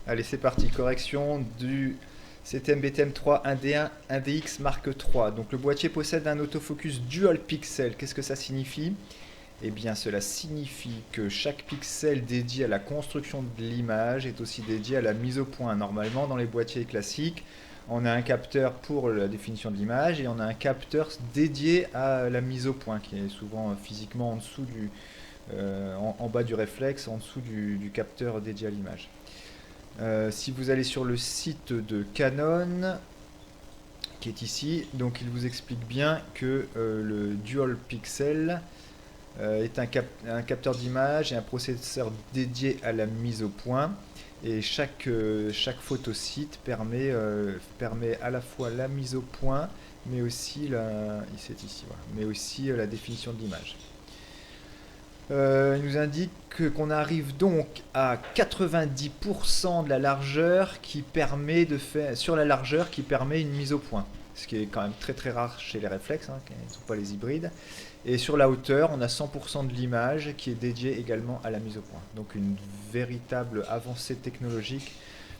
Allez, c'est parti. Correction du CTM BTM 3 1D1 1DX Mark III. Donc le boîtier possède un autofocus dual pixel. Qu'est-ce que ça signifie? Eh bien, cela signifie que chaque pixel dédié à la construction de l'image est aussi dédié à la mise au point. Normalement, dans les boîtiers classiques, on a un capteur pour la définition de l'image et on a un capteur dédié à la mise au point, qui est souvent physiquement en dessous en bas du réflexe, en dessous du capteur dédié à l'image. Si vous allez sur le site de Canon, qui est ici, donc il vous explique bien que le dual pixel est un capteur d'image et un processeur dédié à la mise au point. Et chaque photosite permet à la fois la mise au point, mais aussi c'est ici, voilà, mais aussi la définition de l'image. Il nous indique qu'on arrive donc à 90% de la largeur qui permet sur la largeur qui permet une mise au point. Ce qui est quand même très très rare chez les réflexes, hein, qui ne sont pas les hybrides. Et sur la hauteur, on a 100% de l'image qui est dédiée également à la mise au point. Donc une véritable avancée technologique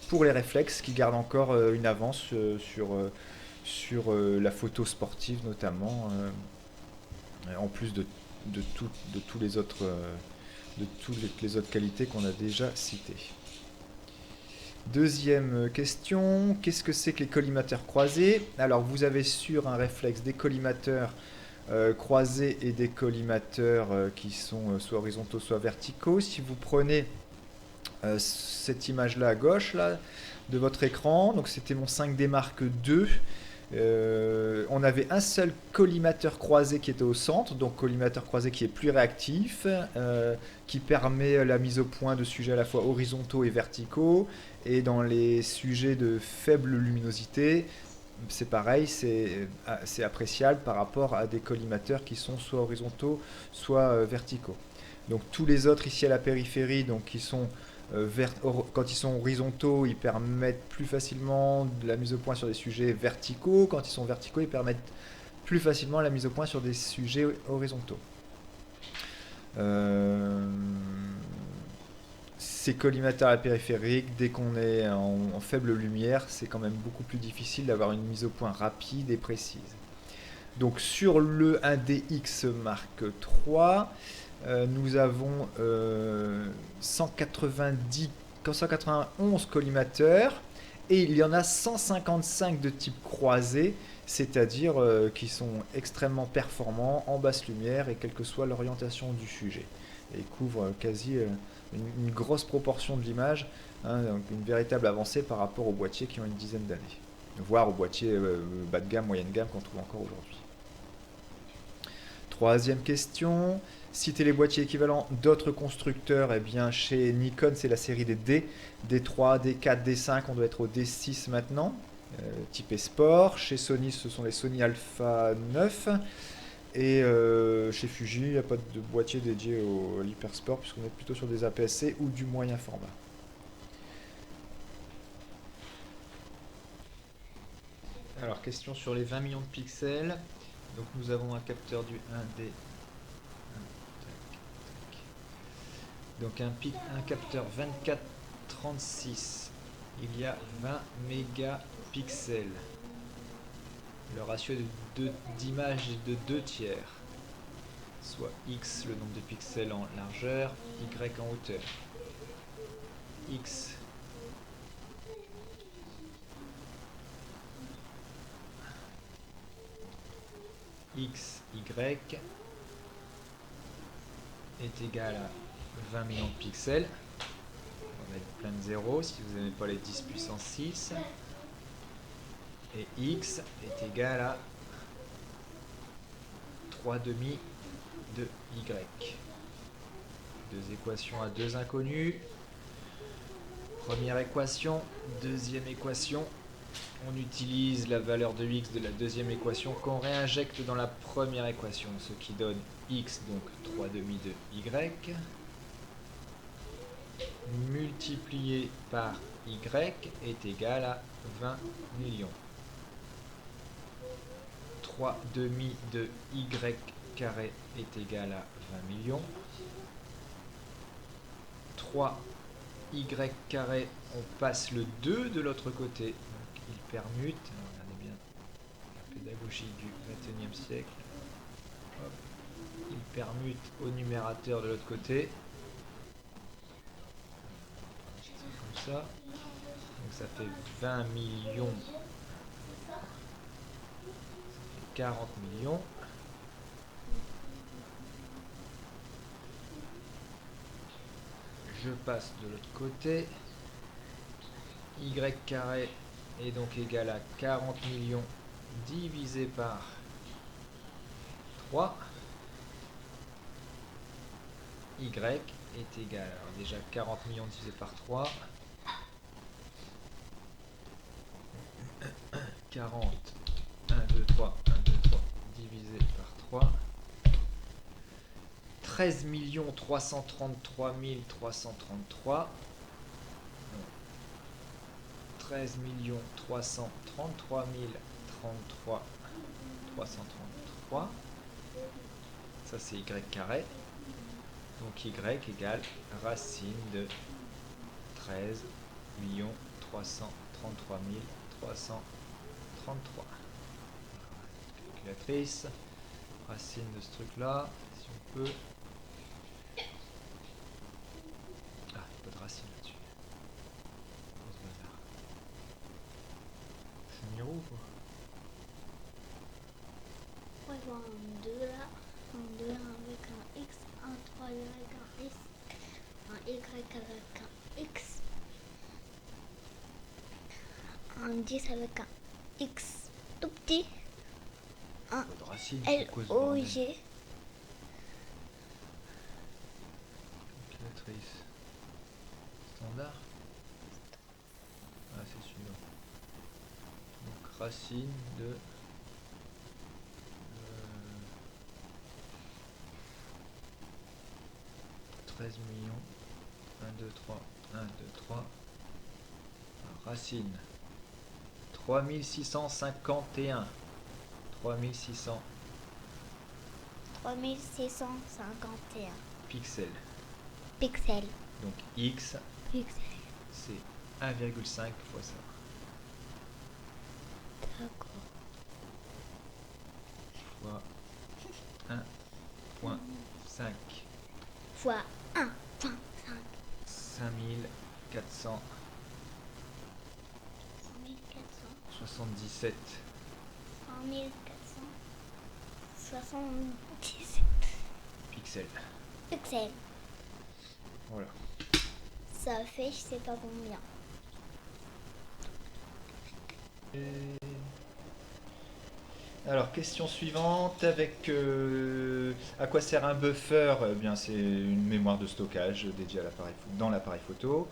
pour les réflexes qui gardent encore une avance sur la photo sportive notamment, en plus de tous les autres, de toutes les autres qualités qu'on a déjà citées. Deuxième question, qu'est-ce que c'est que les collimateurs croisés? Alors vous avez sur un réflexe des collimateurs croisés et des collimateurs qui sont soit horizontaux soit verticaux. Si vous prenez cette image-là à gauche là, de votre écran, donc c'était mon 5D Mark II. On avait un seul collimateur croisé qui était au centre, donc collimateur croisé qui est plus réactif, qui permet la mise au point de sujets à la fois horizontaux et verticaux. Et dans les sujets de faible luminosité, c'est pareil, c'est appréciable par rapport à des collimateurs qui sont soit horizontaux, soit verticaux. Donc tous les autres ici à la périphérie, donc qui sont quand ils sont horizontaux, ils permettent plus facilement de la mise au point sur des sujets verticaux. Quand ils sont verticaux, ils permettent plus facilement la mise au point sur des sujets horizontaux. Ces collimateurs à la périphérique, dès qu'on est en faible lumière, c'est quand même beaucoup plus difficile d'avoir une mise au point rapide et précise. Donc sur le 1DX Mark III, nous avons 191 collimateurs et il y en a 155 de type croisé, c'est-à-dire qui sont extrêmement performants en basse lumière et quelle que soit l'orientation du sujet. Et couvrent quasi une grosse proportion de l'image, hein, donc une véritable avancée par rapport aux boîtiers qui ont une dizaine d'années, voire aux boîtiers bas de gamme, moyenne gamme qu'on trouve encore aujourd'hui. Troisième question, citer les boîtiers équivalents d'autres constructeurs. Eh bien, chez Nikon, c'est la série des D, D3, D4, D5, on doit être au D6 maintenant, type Sport. Chez Sony, ce sont les Sony Alpha 9. Et chez Fuji, il n'y a pas de boîtier dédié à l'hypersport, puisqu'on est plutôt sur des APS-C ou du moyen format. Alors, question sur les 20 millions de pixels. Donc, nous avons un capteur du 1D. Donc, un capteur 24-36. Il y a 20 mégapixels. Le ratio d'image est de 2 tiers. Soit x le nombre de pixels en largeur, y en hauteur. X x, y est égal à 20 millions de pixels. On va mettre plein de zéros si vous n'aimez pas les 10 puissance 6. Et x est égal à 3 demi de y. Deux équations à deux inconnus. Première équation, deuxième équation. On utilise la valeur de x de la deuxième équation qu'on réinjecte dans la première équation, ce qui donne x, donc 3 demi de y, multiplié par y est égal à 20 millions. 3 demi de y carré est égal à 20 millions. 3 y carré, on passe le 2 de l'autre côté. Donc il permute. Alors, regardez bien la pédagogie du XXIe siècle. Hop. Il permute au numérateur de l'autre côté. Comme ça. Donc ça fait 20 millions. Ça fait 40 millions. Je passe de l'autre côté. Y carré est donc égal à 40 millions divisé par 3. Y est égal, alors déjà 40 millions divisé par 3. 40, 1, 2, 3, 1, 2, 3, divisé par 3. 13 333 333. 13 333 033 333. Ça c'est y carré. Donc y égale racine de 13 333 333. Calculatrice. Racine de ce truc là, si on peut. Ah, pas de racine là-dessus. Oh, ce bazar. C'est Miro ou quoi? Ouais, je vois un 2 là, un 2 avec un X, un 3 avec un S, un Y avec un X, un 10 avec un X tout petit, un Pas de racine, c'est quoi ce LOG. bordel? Calculatrice. Standard. Ah, c'est celui-là. Donc racine de 13 millions. 1, 2, 3, 1, 2, 3. Racine. 3651. 3600 3651 pixels. pixels. Donc x, Pixels. c'est 1,5 fois ça. D'accord. Fois 1,5. Fois 1.5. 5477. 5477 Pixels. pixels. Voilà. Ça fait je sais pas combien. Alors, question suivante, avec à quoi sert un buffer? Eh bien, c'est une mémoire de stockage dédiée à dans l'appareil photo.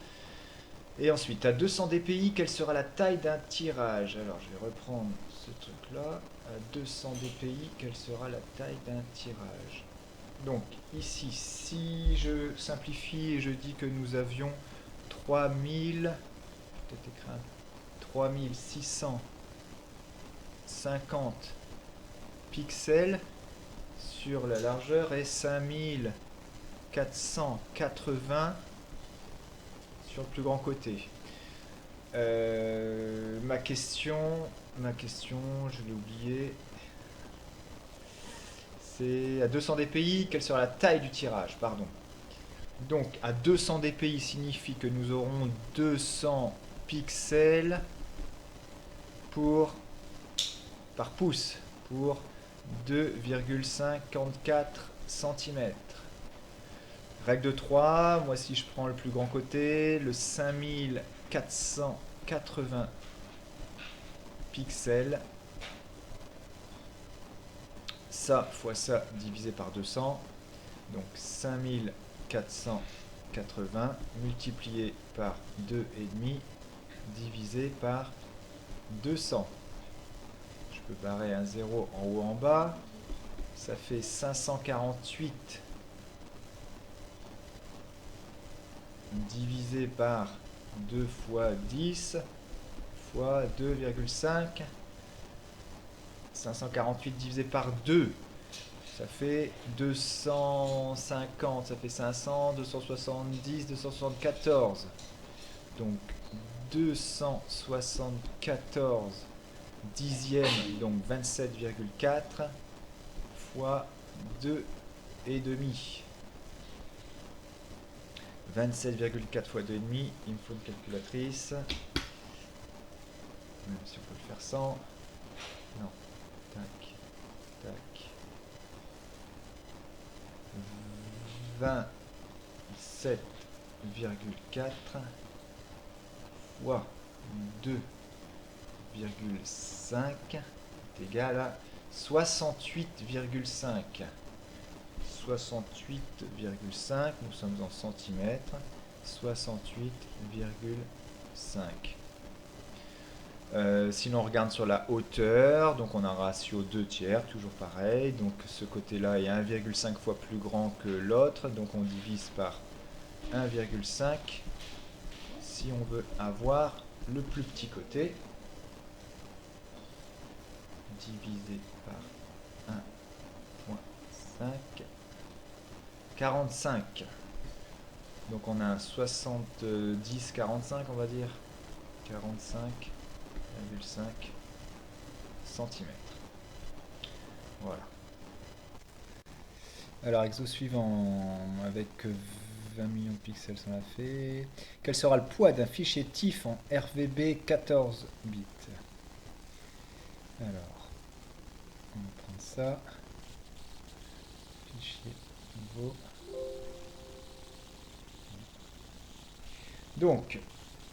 Et ensuite, à 200 dpi, quelle sera la taille d'un tirage? Alors, je vais reprendre ce truc-là. À 200 dpi, quelle sera la taille d'un tirage? Donc, ici, si je simplifie et je dis que nous avions 3000, peut-être écrire 3650 pixels sur la largeur et 5480 sur le plus grand côté. Ma question, je l'ai oublié. C'est à 200 dpi, quelle sera la taille du tirage? Pardon. Donc à 200 dpi signifie que nous aurons 200 pixels par pouce pour 2,54 cm. Règle de 3, moi si je prends le plus grand côté, le 5480 pixels, ça fois ça divisé par 200, donc 5480 multiplié par 2,5 divisé par 200. Je peux barrer un 0 en haut en bas, ça fait 548 divisé par 2 fois 10 fois 2,5. 548 divisé par 2, ça fait 250, ça fait 500, 270, 274. Donc 274 dixièmes, donc 27,4 fois 2 et demi. 27,4 fois 2 et demi, il me faut une calculatrice. Même si on peut le faire sans. Non. Tac. Tac. 27,4 fois 2,5 est égal à 68,5. 68,5, nous sommes en centimètres. 68,5. Si l'on regarde sur la hauteur, donc on a un ratio 2 tiers, toujours pareil. Donc ce côté-là est 1,5 fois plus grand que l'autre, donc on divise par 1,5 si on veut avoir le plus petit côté. Divisé par 1,5. 45. Donc on a un 70-45, on va dire. 45,5 cm. Voilà. Alors, exo suivant, avec 20 millions de pixels, ça l'a fait. Quel sera le poids d'un fichier TIFF en RVB 14 bits? Alors, on va prendre ça. Fichier nouveau. Donc,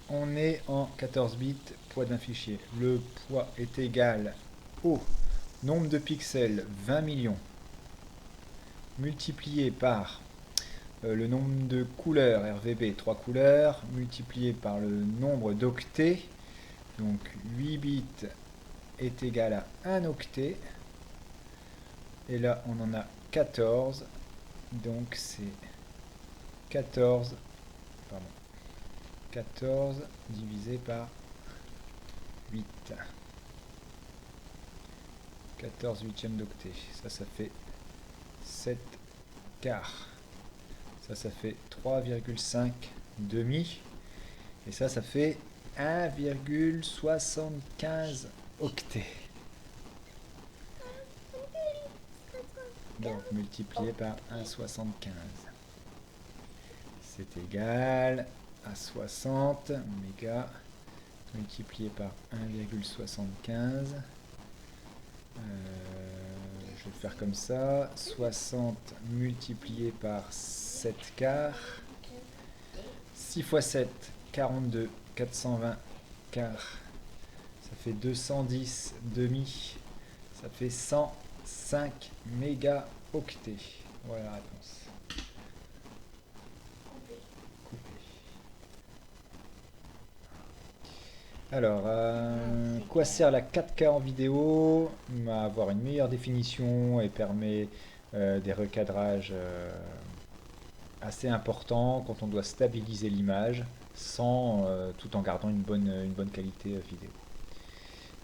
on est en 14 bits, poids d'un fichier. Le poids est égal au nombre de pixels, 20 millions, multiplié par le nombre de couleurs, RVB, 3 couleurs, multiplié par le nombre d'octets. Donc 8 bits est égal à 1 octet. Et là, on en a 14. Donc c'est 14 divisé par 8. 14 huitièmes d'octet. Ça fait 7 quarts. Ça fait 3,5 demi. Et ça fait 1,75 octets. Donc multiplié par 1,75. C'est égal à 60 mégas multiplié par 1,75. Je vais le faire comme ça. 60 multiplié par 7 quarts. 6 fois 7, 42. 420 quarts. Ça fait 210 demi. Ça fait 105 mégaoctets. Voilà la réponse. Alors, quoi sert la 4K en vidéo? Avoir une meilleure définition et permet des recadrages assez importants quand on doit stabiliser l'image sans tout en gardant une bonne qualité vidéo.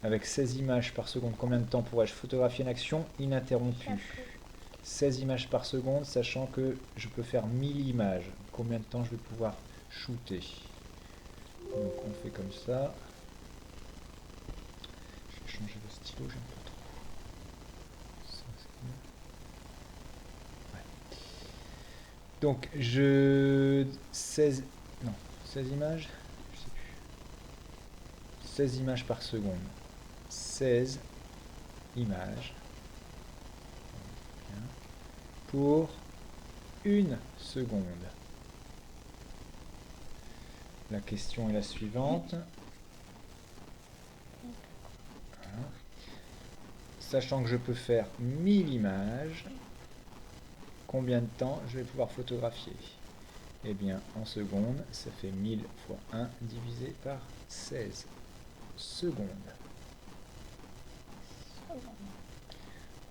Avec 16 images par seconde, combien de temps pourrais-je photographier une action ininterrompue? 16 images par seconde, sachant que je peux faire 1000 images. Combien de temps je vais pouvoir shooter? Donc on fait comme ça. Je vais changer de stylo, j'aime pas trop. Ça, c'est mieux. Ouais. Donc je... 16 images? Je sais plus. 16 images par seconde. 16 images. Bien. Pour 1 seconde. La question est la suivante. Voilà. Sachant que je peux faire 1000 images, combien de temps je vais pouvoir photographier? Eh bien, en secondes, ça fait 1000 fois 1 divisé par 16 secondes.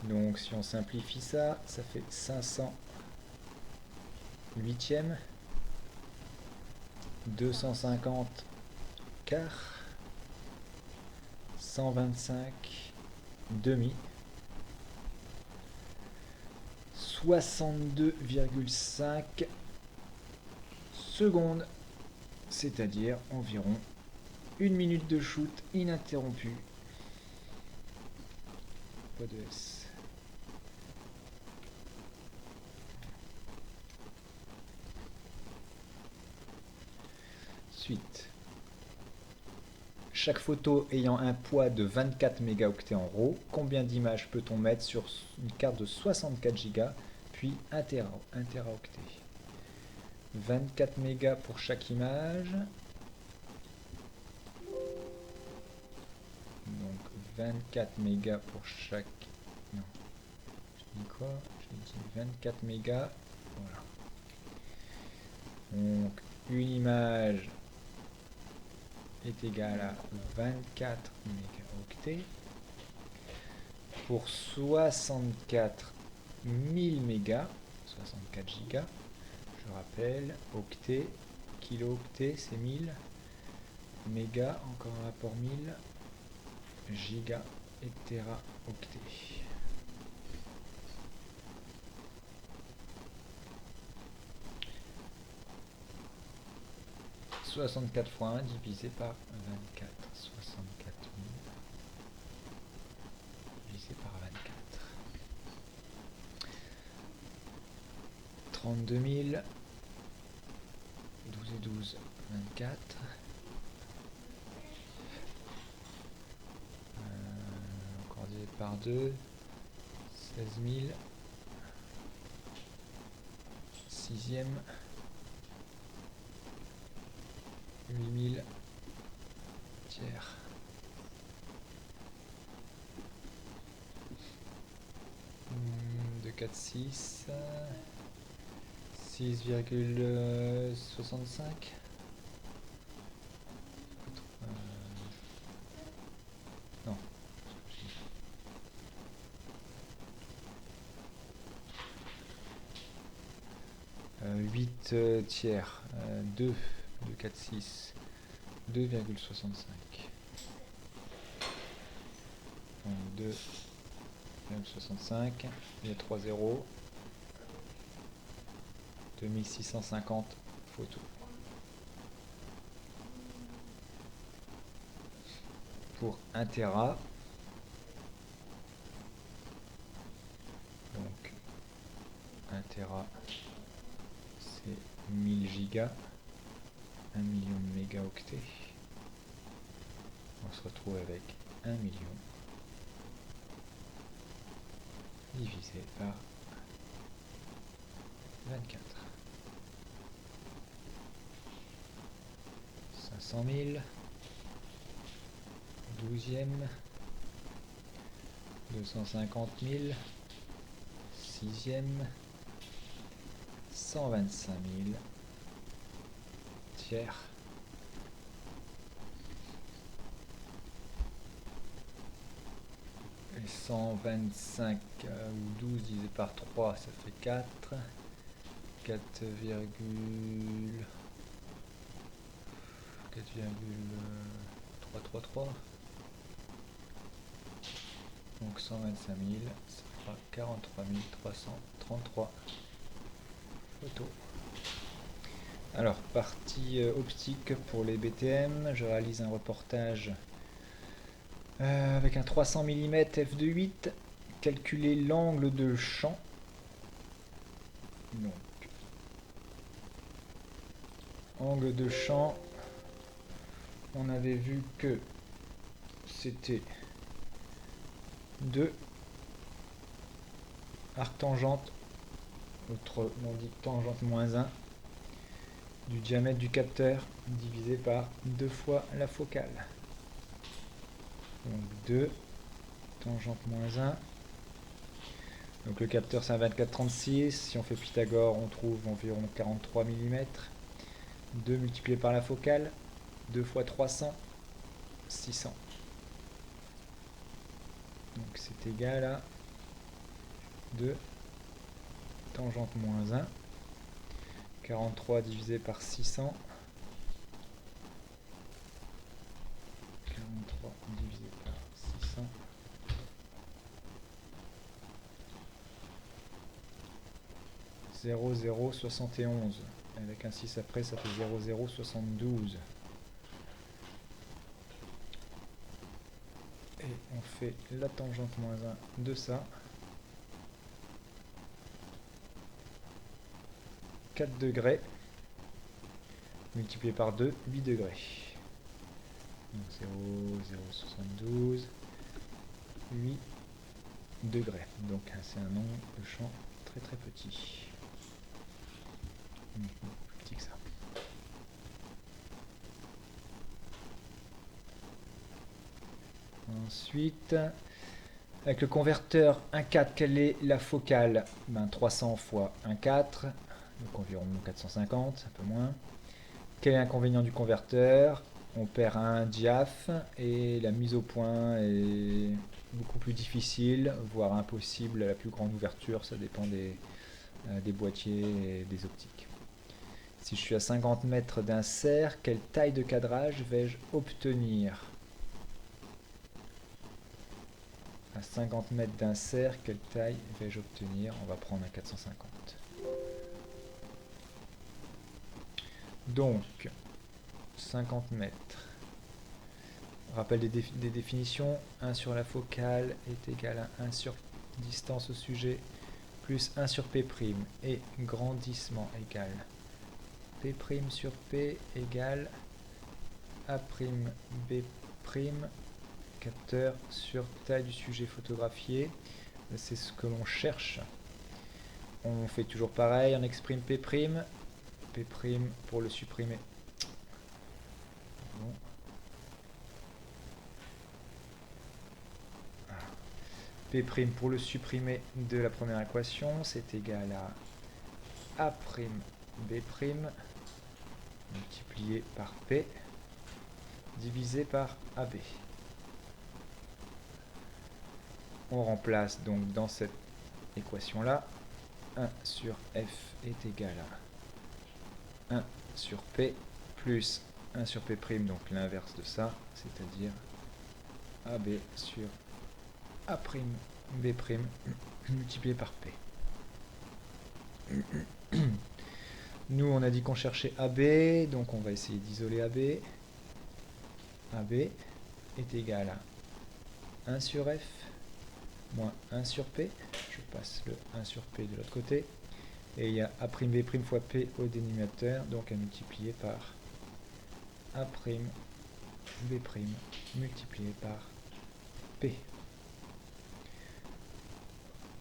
Donc, si on simplifie ça, ça fait 500 huitièmes, 250 quarts, 125 demi, 62,5 secondes. c'est-à-dire environ 1 minute de shoot ininterrompu. Pas de S. Suite. Chaque photo ayant un poids de 24 mégaoctets en RAW, combien d'images peut-on mettre sur une carte de 64 Go, puis 1 teraoctet? 24 mégas pour chaque image. Donc 24 mégas pour chaque... Non. Je dis quoi? Je dis 24 mégas. Voilà. Donc une image est égale à 24 mégaoctets pour 64 000 mégas, 64 gigas. Je rappelle, octet, kilo-octet c'est 1000, mégas encore un rapport 1000, giga et téraoctet. 64 fois 1 divisé par 24. 64 000 divisé par 24. 32 000. 12 et 12, 24. Encore divisé par 2. 16 000. Sixième. 8000 tiers. De 4, 6. 6,65. Non. 8 tiers. 2. 2, 4, 6. 2,65. Donc 2,65. Il y a 3 zéros. 2650 photos. Pour 1 Tera. Donc 1 Tera c'est 1000 gigas. 1 million de mégaoctets. On se retrouve avec 1 million divisé par 24. 500 000. 12e. 250 000. 6e. 125 000. Tiers. Et 125 ou 12 divisé par 3, ça fait 4. 4,333. Donc 125 000, ça fera 43 333 photos. Alors, partie optique pour les BTM, je réalise un reportage avec un 300 mm f2.8, calculer l'angle de champ. Donc, angle de champ, on avait vu que c'était 2 arctangente, autrement dit tangente moins 1, du diamètre du capteur divisé par 2 fois la focale. Donc 2 tangente moins 1. Donc le capteur c'est un 24-36. Si on fait Pythagore, on trouve environ 43 mm. 2 multiplié par la focale. 2 fois 300. 600. Donc c'est égal à 2 tangente moins 1. 43 divisé par 600. 43 divisé par 600. 0,071 Avec un 6 après, ça fait 0,072. Et on fait la tangente moins 1 de ça. 4 degrés. Multiplié par 2, 8 degrés. Donc 0,072. 8 degrés. Donc c'est un nombre de champ très très petit. Plus petit que ça. Ensuite, avec le converteur 1,4, quelle est la focale? 300 fois 1,4, donc environ 450, un peu moins. Quel est l'inconvénient du converteur? On perd un diaph et la mise au point est beaucoup plus difficile, voire impossible à la plus grande ouverture, ça dépend des boîtiers et des optiques. Si je suis à 50 mètres d'un cerf, quelle taille de cadrage vais-je obtenir? À 50 mètres d'un cerf, quelle taille vais-je obtenir? On va prendre un 450. Donc, 50 mètres. Rappel des définitions. 1 sur la focale est égal à 1 sur distance au sujet plus 1 sur P'. Et grandissement égale P' sur P égale A'B'. Capteur sur taille du sujet photographié. C'est ce que l'on cherche. On fait toujours pareil, on exprime P'. P' pour le supprimer. Bon. P' pour le supprimer de la première équation, c'est égal à A'B' multiplié par P divisé par AB. On remplace donc dans cette équation là 1 sur F est égal à 1 sur P plus 1 sur P', donc l'inverse de ça, c'est-à-dire AB sur A'B' multiplié par P. Nous on a dit qu'on cherchait AB, donc on va essayer d'isoler AB. AB est égal à 1 sur F moins 1 sur P. Je passe le 1 sur P de l'autre côté. Et il y a A'B' fois P au dénominateur, donc à multiplier par A'B' multiplié par P.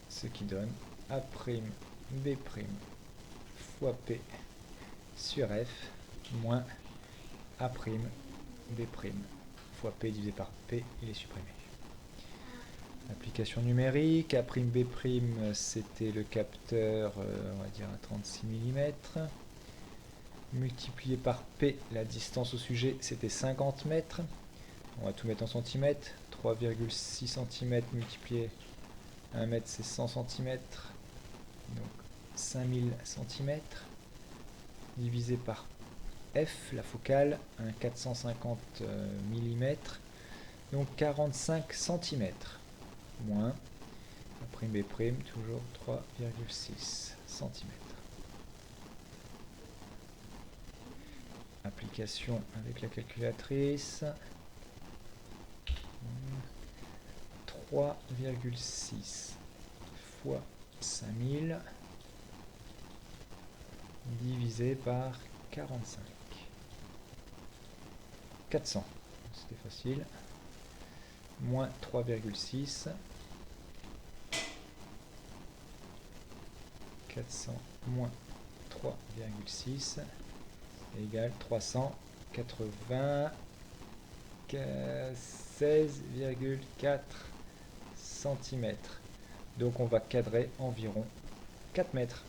Ce qui donne A'B' fois P sur F moins A'B' fois P divisé par P, il est supprimé. Application numérique, A'B' c'était le capteur, on va dire à 36 mm. Multiplié par P, la distance au sujet, c'était 50 mètres. On va tout mettre en centimètres. 3,6 cm multiplié 1 mètre, c'est 100 cm. Donc 5000 cm. Divisé par F, la focale, un 450 mm. Donc 45 cm. Moins A'B', toujours 3,6 cm. Application avec la calculatrice. 3,6 fois 5000 divisé par 45. 400, c'était facile. Moins 3,6. 400 moins 3,6 égale 396,4 cm. Donc on va cadrer environ 4 mètres.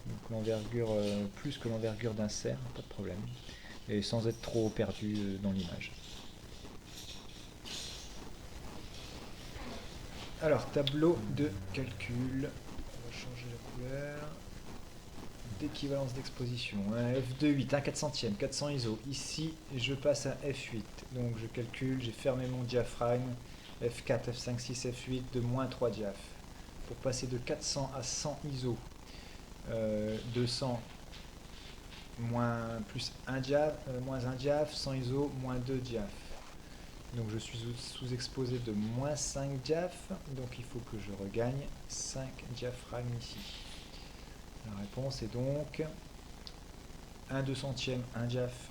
Donc l'envergure, plus que l'envergure d'un cerf, pas de problème. Et sans être trop perdu dans l'image. Alors, tableau de calcul. On va changer la couleur. D'équivalence d'exposition. Un F2.8, un 400e, 400 ISO. Ici, je passe à F8. Donc, je calcule, j'ai fermé mon diaphragme. F4, F5, 6, F8 de moins 3 diaph. Pour passer de 400 à 100 ISO, 200 plus 1 diaph, moins 1 diaph, 100 ISO, moins 2 diaph. Donc je suis sous-exposé de moins 5 diaph, donc il faut que je regagne 5 diaphragmes ici. La réponse est donc 1 200e, 1 diaph,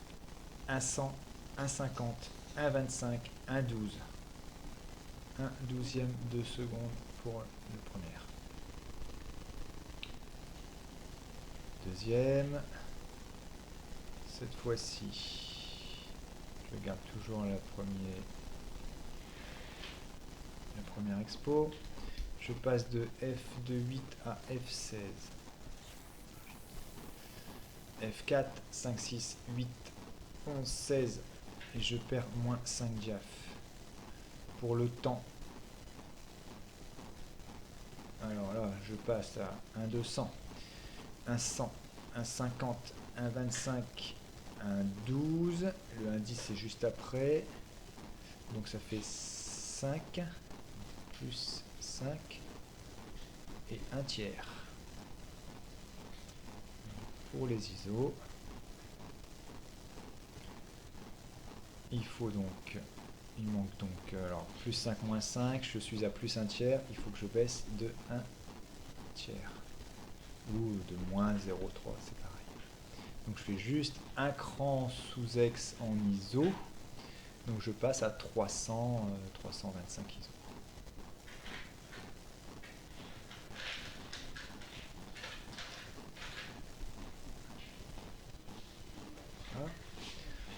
1 100, 1 50, 1 25, 1 12. 1 12e de seconde pour le premier. Deuxième. Cette fois-ci, je garde toujours la première expo. Je passe de F de 8 à F16. F4, 5, 6, 8, 11, 16. Et je perds moins 5 diaph. Pour le temps. Alors là, je passe à 1 200, 1 100, 1 50, 1 25, 1 12. Le indice c'est juste après. Donc ça fait 5 plus 5 et 1 tiers. Pour les ISO, il faut donc, il manque donc, alors plus 5 moins 5, je suis à plus 1 tiers, il faut que je baisse de 1 tiers. Ou de moins 0,3, c'est pareil. Donc je fais juste un cran sous X en ISO, donc je passe à 300, 325 ISO.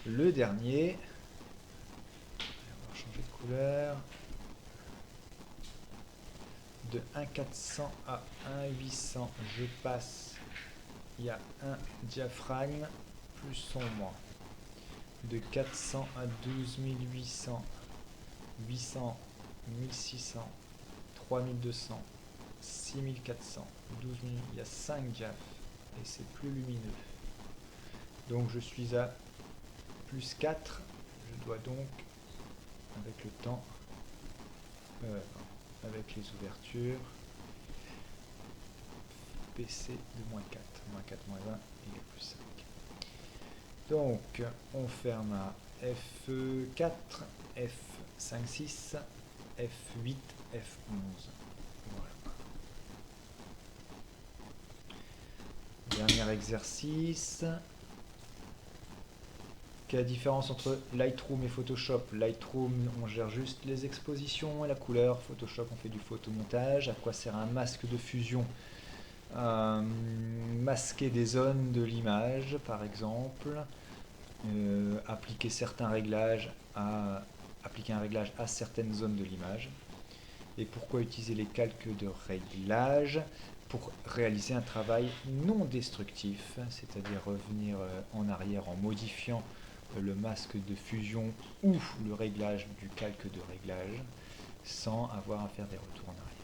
Le dernier, on va changer de couleur, de 1,400 à 1,800, je passe, il y a un diaphragme, plus son moins, de 400 à 12 800, 800, 1600, 3200, 6400, 12 000, il y a 5 diaph, et c'est plus lumineux. Donc je suis à plus 4, je dois donc, avec le temps, avec les ouvertures, baisser de moins 4. Moins 4, moins 1, il y a plus 5. Donc, on ferme à F4, F5, 6, F8, F11. Voilà. Dernier exercice. Quelle est la différence entre Lightroom et Photoshop? Lightroom, on gère juste les expositions et la couleur. Photoshop, on fait du photomontage. À quoi sert un masque de fusion? Masquer des zones de l'image, par exemple. Appliquer certains réglages appliquer un réglage à certaines zones de l'image. Et pourquoi utiliser les calques de réglage? Pour réaliser un travail non destructif, c'est-à-dire revenir en arrière en modifiant le masque de fusion ou le réglage du calque de réglage sans avoir à faire des retours en arrière.